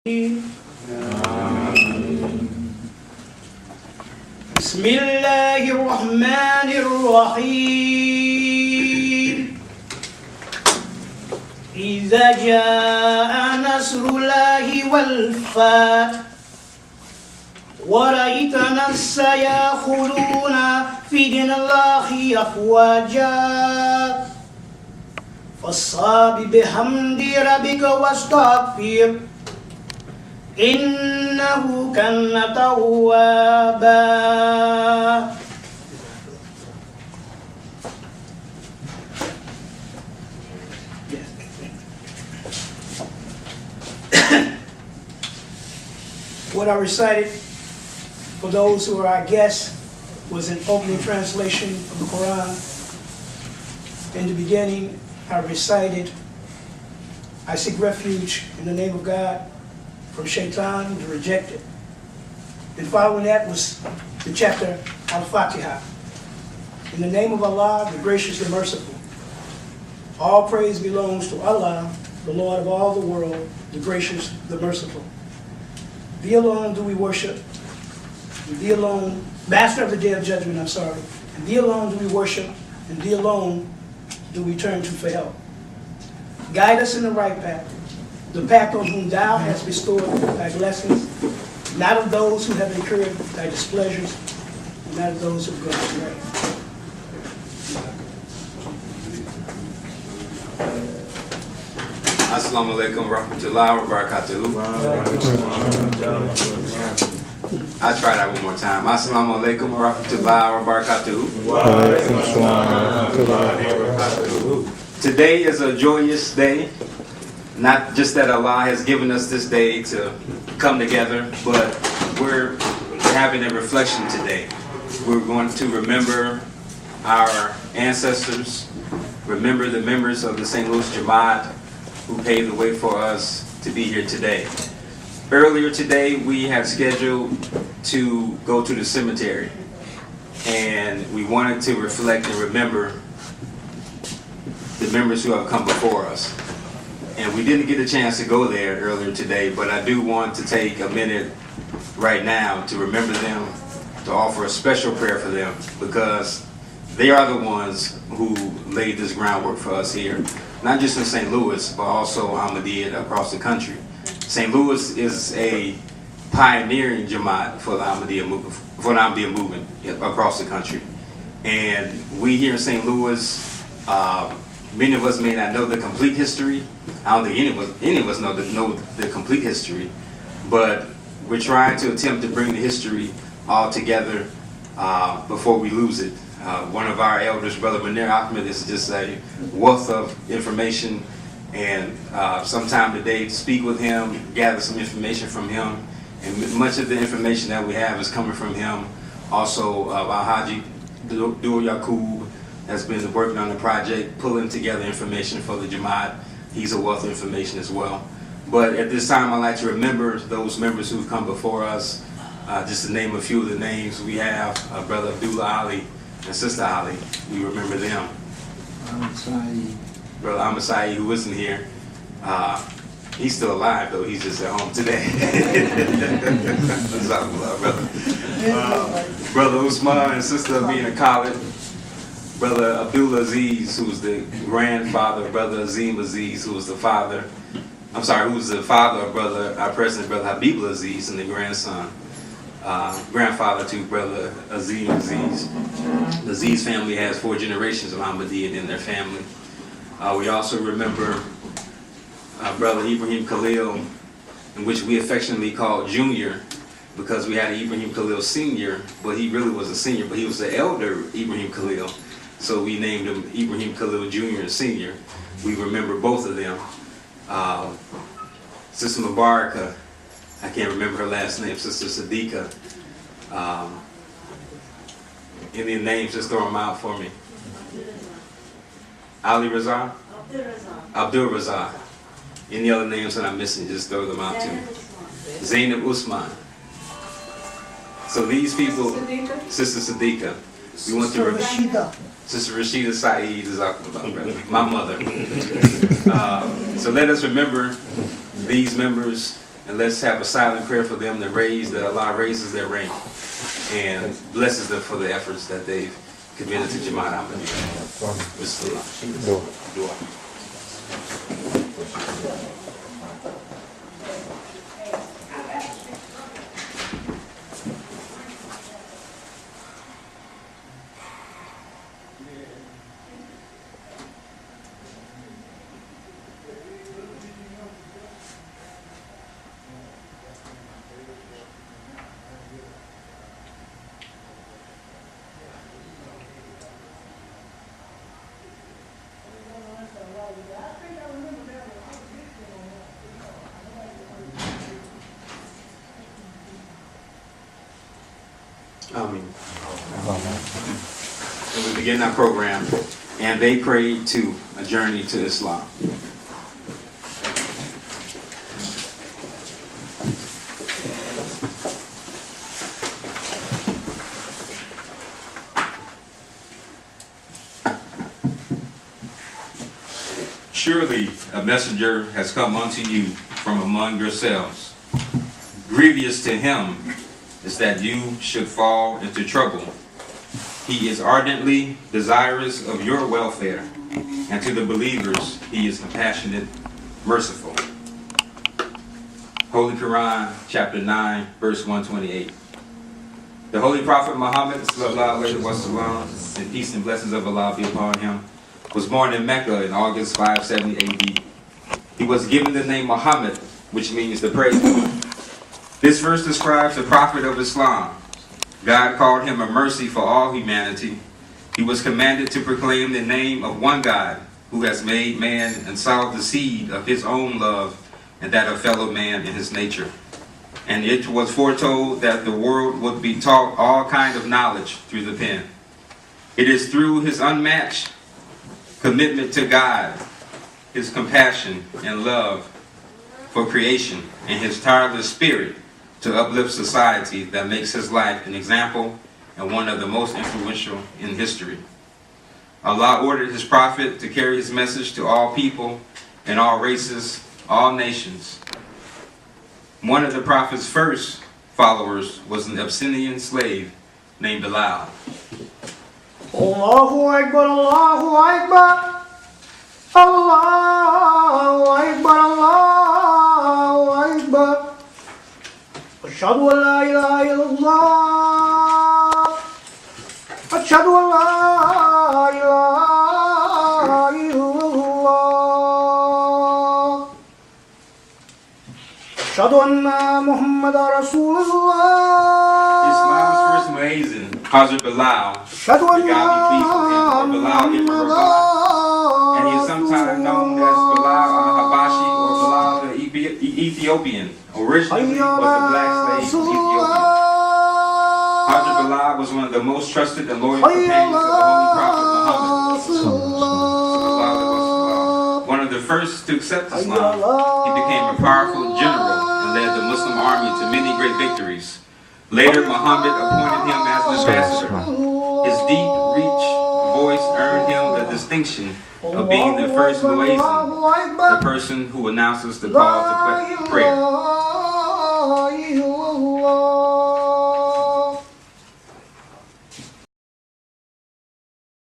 بسم الله الرحمن الرحيم إذا جاء نصر الله والفتح ورأيت الناس يدخلون في دين الله أفواجا فصاب بحمد ربك واستغفر إنه كان توابا. What I recited for those who are our guests was an opening translation of the Quran. In the beginning, I recited, I seek refuge in the name of God from Shaitan, the rejected. And following that was the chapter Al-Fatiha. In the name of Allah, the gracious and merciful. All praise belongs to Allah, the Lord of all the world, the gracious, the merciful. Thee alone do we worship. And thee alone, Master of the Day of Judgment, I'm sorry. And thee alone do we worship, and thee alone do we turn to for help. Guide us in the right path, the path on whom thou hast bestowed thy blessings, not of those who have incurred thy displeasures, and not of those who have gone astray. Assalamu alaikum warahmatullahi wabarakatuh. I'll try that one more time. Assalamu alaikum warahmatullahi wabarakatuh. Today is a joyous day. Not just that Allah has given us this day to come together, but we're having a reflection today. We're going to remember our ancestors, remember the members of the Saint Louis Jamaat who paved the way for us to be here today. Earlier today, we had scheduled to go to the cemetery, and we wanted to reflect and remember the members who have come before us. And we didn't get a chance to go there earlier today, but I do want to take a minute right now to remember them, to offer a special prayer for them, because they are the ones who laid this groundwork for us here, not just in St. Louis, but also Ahmadiyya across the country. St. Louis is a pioneering Jamaat for the Ahmadiyya movement across the country. And we here in St. Louis, many of us may not know the complete history. I don't think any of us know the complete history, but we're trying to attempt to bring the history all together before we lose it. One of our elders, Brother Munir Ahmed, is just a wealth of information, and sometime today speak with him, gather some information from him, and much of the information that we have is coming from him. Also, Al-Haji Dur Yaqub has been working on the project, pulling together information for the Jamaat. He's a wealth of information as well. But at this time, I'd like to remember those members who've come before us. Just to name a few of the names we have, Brother Abdullah Ali and Sister Ali. We remember them. Brother Ahmad Saeed, who isn't here. He's still alive, though. He's just at home today. Brother Usman and Sister Amina Khalid. Brother Abdullah Aziz, who's the grandfather of Brother Azim Aziz, who was the father. Who's the father of our President, Brother Habibullah Aziz, and the grandson. Grandfather to Brother Azim Aziz. The Aziz family has 4 generations of Ahmadiyya in their family. We also remember Brother Ibrahim Khalil, in which we affectionately call Junior, because we had Ibrahim Khalil Senior, but he really was a senior, but he was the elder Ibrahim Khalil. So we named him Ibrahim Khalil Jr. and Senior. We remember both of them. Sister Mubaraka, I can't remember her last name, Sister Sadiqa. Any names, just throw them out for me. Ali Raza? Abdul Raza. Any other names that I'm missing, just throw them out too. Zainab Usman. So these people, Sister Sadiqa, we want to remember. Sister Rashida Saeed is my mother. So let us remember these members And let's have a silent prayer for them that Allah raises their rank and blesses them for the efforts that they've committed to Jamaat Ahmadiyya. Bismillah. Dua. Amen. And we begin our program, and they prayed to a journey to Islam. Surely a messenger has come unto you from among yourselves. Grievous to him is that you should fall into trouble. He is ardently desirous of your welfare, and to the believers he is compassionate, merciful. Holy Quran, chapter 9, verse 128. The Holy Prophet Muhammad, sallallahu alaihi wasallam, and peace and blessings of Allah be upon him, was born in Mecca in August 570 AD. He was given the name Muhammad, which means the praised one. This verse describes the prophet of Islam. God called him a mercy for all humanity. He was commanded to proclaim the name of one God who has made man and sowed the seed of his own love and that of fellow man in his nature. And it was foretold that the world would be taught all kind of knowledge through the pen. It is through his unmatched commitment to God, his compassion and love for creation, and his tireless spirit to uplift society that makes his life an example and one of the most influential in history. Allah ordered his prophet to carry his message to all people and all races, all nations. One of the prophet's first followers was an Abyssinian slave named Bilal. Allahu Akbar, Allahu Akbar, Allahu Akbar, Allahu Akbar. Ashhadu an la ilaha illallah. Ashhadu an la ilaha illallah. Ashhadu anna Muhammadan Rasulullah. Islam's first muezzin, Hazrat Bilal, Ashhadu God be pleased with him, anna or Bilal ibn Rabah, and he is sometimes known as Bilal al-Habashi or Bilal the Ethiopian. Originally was a black slave from Ethiopia. Hazrat Bilal was one of the most trusted and loyal companions of the Holy Prophet Muhammad. One of the first to accept Islam, he became a powerful general and led the Muslim army to many great victories. Later, Muhammad appointed him as an ambassador. His deep reach voice earned him the distinction of being the first muezzin, the person who announces the call to prayer.